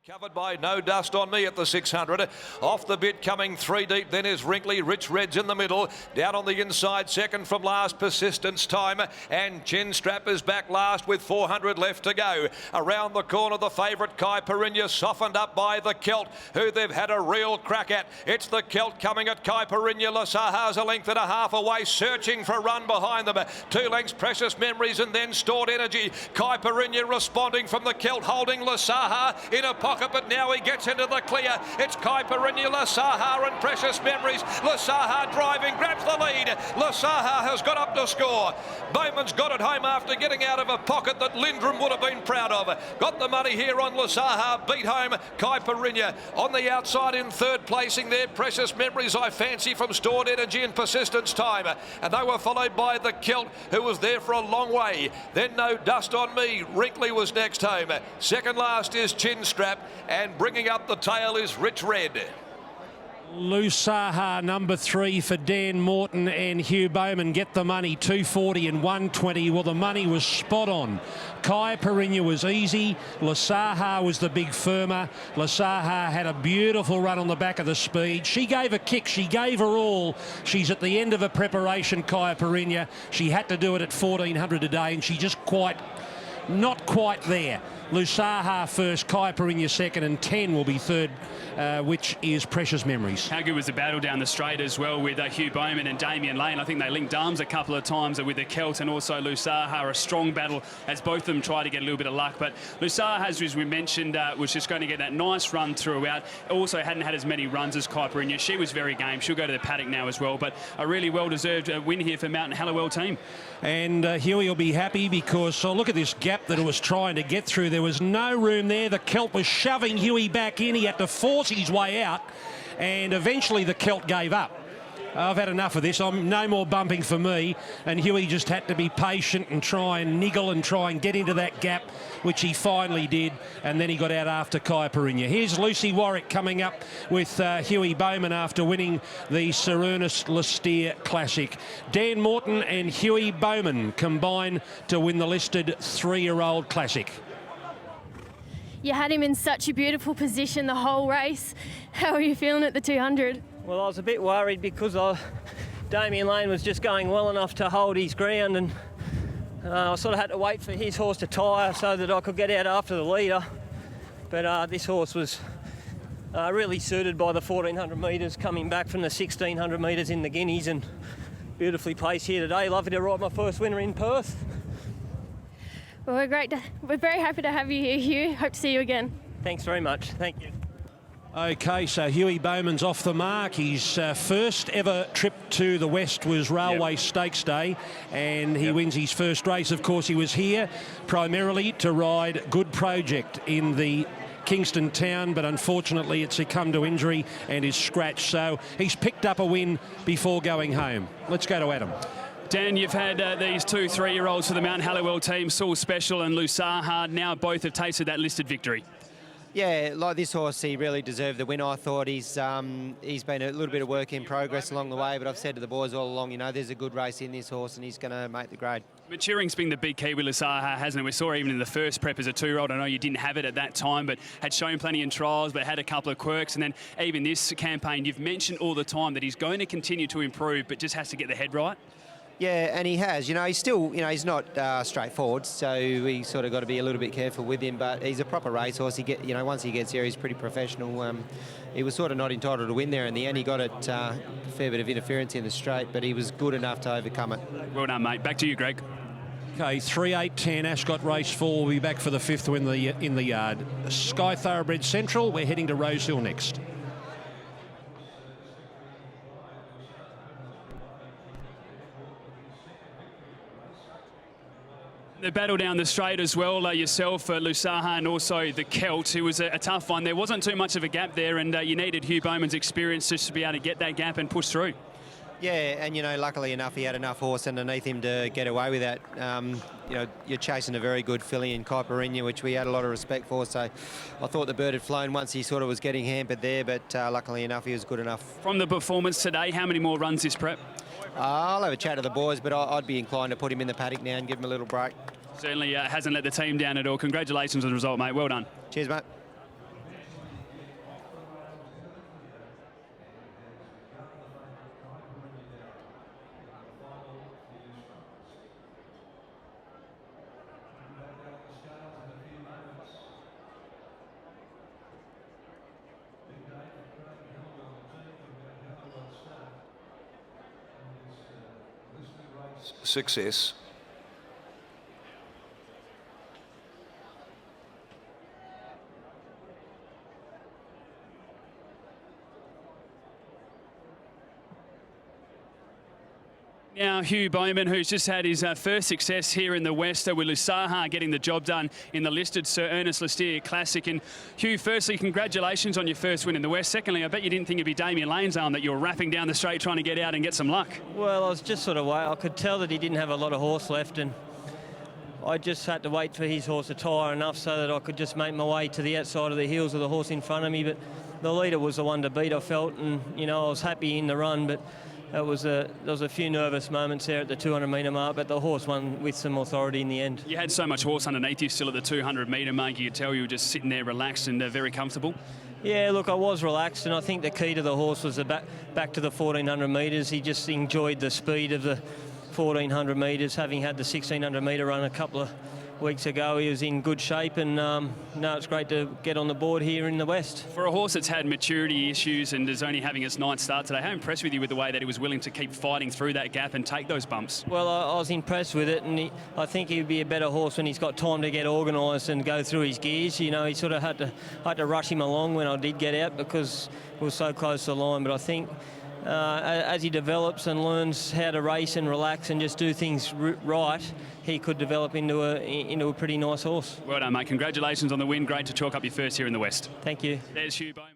Covered by No Dust on Me at the 600. Off the bit, coming three deep, then is Wrinkly. Rich Red's in the middle. Down on the inside, second from last, Persistence Time. And Chin Strap is back last with 400 left to go. Around the corner, the favourite Kai Perinya, softened up by the Celt, who they've had a real crack at. It's the Celt coming at Kai Perinya. Lasaha's a length and a half away, searching for a run behind them. 2 lengths, Precious Memories, and then Stored Energy. Kai Perinya responding from the Celt, holding Lasaha in a pocket, but now he gets into the clear. It's Kai Perinya, Lasaha and Precious Memories. Lasaha driving, grabs the lead. Lasaha has got up to score. Bowman's got it home after getting out of a pocket that Lindrum would have been proud of. Got the money here on Lasaha, beat home Kai Perinya. On the outside in third placing there, Precious Memories, I fancy, from Stored Energy and Persistence Time. And they were followed by the Celt, who was there for a long way. Then No Dust on Me. Wrinkly was next home. Second last is Chin Strap. And bringing up the tail is Rich Red. Lusaha, number 3 for Dan Morton and Hugh Bowman. Get the money, 240 and 120. Well, the money was spot on. Kai Perinya was easy. Lusaha was the big firmer. Lusaha had a beautiful run on the back of the speed. She gave a kick. She gave her all. She's at the end of her preparation, Kai Perinya. She had to do it at 1400 a day, and she just not quite there. Lusaha first, Kai Perinya second, and 10 will be third, which is Precious Memories. How good was the battle down the straight as well with Hugh Bowman and Damien Lane? I think they linked arms a couple of times with the Celt and also Lusaha. A strong battle as both of them try to get a little bit of luck. But Lusaha, as we mentioned, was just going to get that nice run throughout. Also hadn't had as many runs as Kai Perinya. She was very game. She'll go to the paddock now as well. But a really well-deserved win here for Mountain Hallowell team. And Huey will be happy because, look at this gap that it was trying to get through. There was no room there. The Celt was shoving Huey back in. He had to force his way out, and eventually the Celt gave up. I've had enough of this. No more bumping for me. And Huey just had to be patient and try and niggle and try and get into that gap, which he finally did. And then he got out after Kai Perinya. Here's Lucy Warwick coming up with Huey Bowman after winning the Sir Ernest Lestier Classic. Dan Morton and Huey Bowman combine to win the listed 3-year-old Classic. You had him in such a beautiful position the whole race. How are you feeling at the 200? Well, I was a bit worried because Damien Lane was just going well enough to hold his ground, and I sort of had to wait for his horse to tire so that I could get out after the leader. But this horse was really suited by the 1400 metres coming back from the 1600 metres in the Guineas, and beautifully placed here today. Lovely to ride my first winner in Perth. Well, we're very happy to have you here, Hugh. Hope to see you again. Thanks very much. Thank you. Okay, so Huey Bowman's off the mark. His first ever trip to the West was Railway Stakes Day, and he wins his first race. Of course, he was here primarily to ride Good Project in the Kingston Town, but unfortunately it succumbed to injury and is scratched. So he's picked up a win before going home. Let's go to Adam. Dan, you've had these 2 3-year-olds for the Mount Hallowell team, Saul Special and Lusaha. Now both have tasted that listed victory. Yeah, like this horse, he really deserved the win. I thought he's been a little bit of work in progress along the way, but I've said to the boys all along, you know, there's a good race in this horse and he's going to make the grade. Maturing's been the big key with Lusaha, hasn't it? We saw even in the first prep as a 2-year-old. I know you didn't have it at that time, but had shown plenty in trials, but had a couple of quirks. And then even this campaign, you've mentioned all the time that he's going to continue to improve, but just has to get the head right. Yeah, and he has. You know, he's still, you know, he's not straightforward, so we sort of got to be a little bit careful with him. But he's a proper racehorse. You know, once he gets here, he's pretty professional. He was sort of not entitled to win there in the end. He got it a fair bit of interference in the straight, but he was good enough to overcome it. Well done, mate. Back to you, Greg. Okay, 3-8-10, Ascot race 4 will be back for the 5th in the yard. Sky Thoroughbred Central, we're heading to Rosehill next. The battle down the straight as well, yourself, Lusaha, and also the Celt. It was a tough one. There wasn't too much of a gap there, and you needed Hugh Bowman's experience just to be able to get that gap and push through. Yeah, and, you know, luckily enough, he had enough horse underneath him to get away with that. You know, you're chasing a very good filly in Kai Perinya, which we had a lot of respect for, so I thought the bird had flown once he sort of was getting hampered there, but luckily enough, he was good enough. From the performance today, how many more runs this prep? I'll have a chat to the boys, but I'd be inclined to put him in the paddock now and give him a little break. Certainly hasn't let the team down at all. Congratulations on the result, mate. Well done. Cheers, mate. success. Now, Hugh Bowman, who's just had his first success here in the West with Lusaha getting the job done in the listed Sir Ernest Lestier Classic. And Hugh, firstly, congratulations on your first win in the West. Secondly, I bet you didn't think it'd be Damien Lane's arm that you were wrapping down the straight trying to get out and get some luck. Well, I was just sort of I could tell that he didn't have a lot of horse left, and I just had to wait for his horse to tire enough so that I could just make my way to the outside of the heels of the horse in front of me. But the leader was the one to beat, I felt, and, you know, I was happy in the run, but there was a few nervous moments there at the 200-metre mark, but the horse won with some authority in the end. You had so much horse underneath you still at the 200-metre mark. You could tell you were just sitting there relaxed and very comfortable. Yeah, look, I was relaxed, and I think the key to the horse was back to the 1,400 metres. He just enjoyed the speed of the 1,400 metres, having had the 1,600-metre run a couple of weeks ago. He was in good shape, and no, it's great to get on the board here in the West. For a horse that's had maturity issues and is only having its 9th start today, how impressed with you with the way that he was willing to keep fighting through that gap and take those bumps? Well, I was impressed with it, and I think he'd be a better horse when he's got time to get organised and go through his gears. You know, he sort of had to rush him along when I did get out because we were so close to the line. But I think as he develops and learns how to race and relax and just do things right, he could develop into a pretty nice horse. Well done, mate. Congratulations on the win. Great to chalk up your first here in the West. Thank you. There's Hugh Bowman.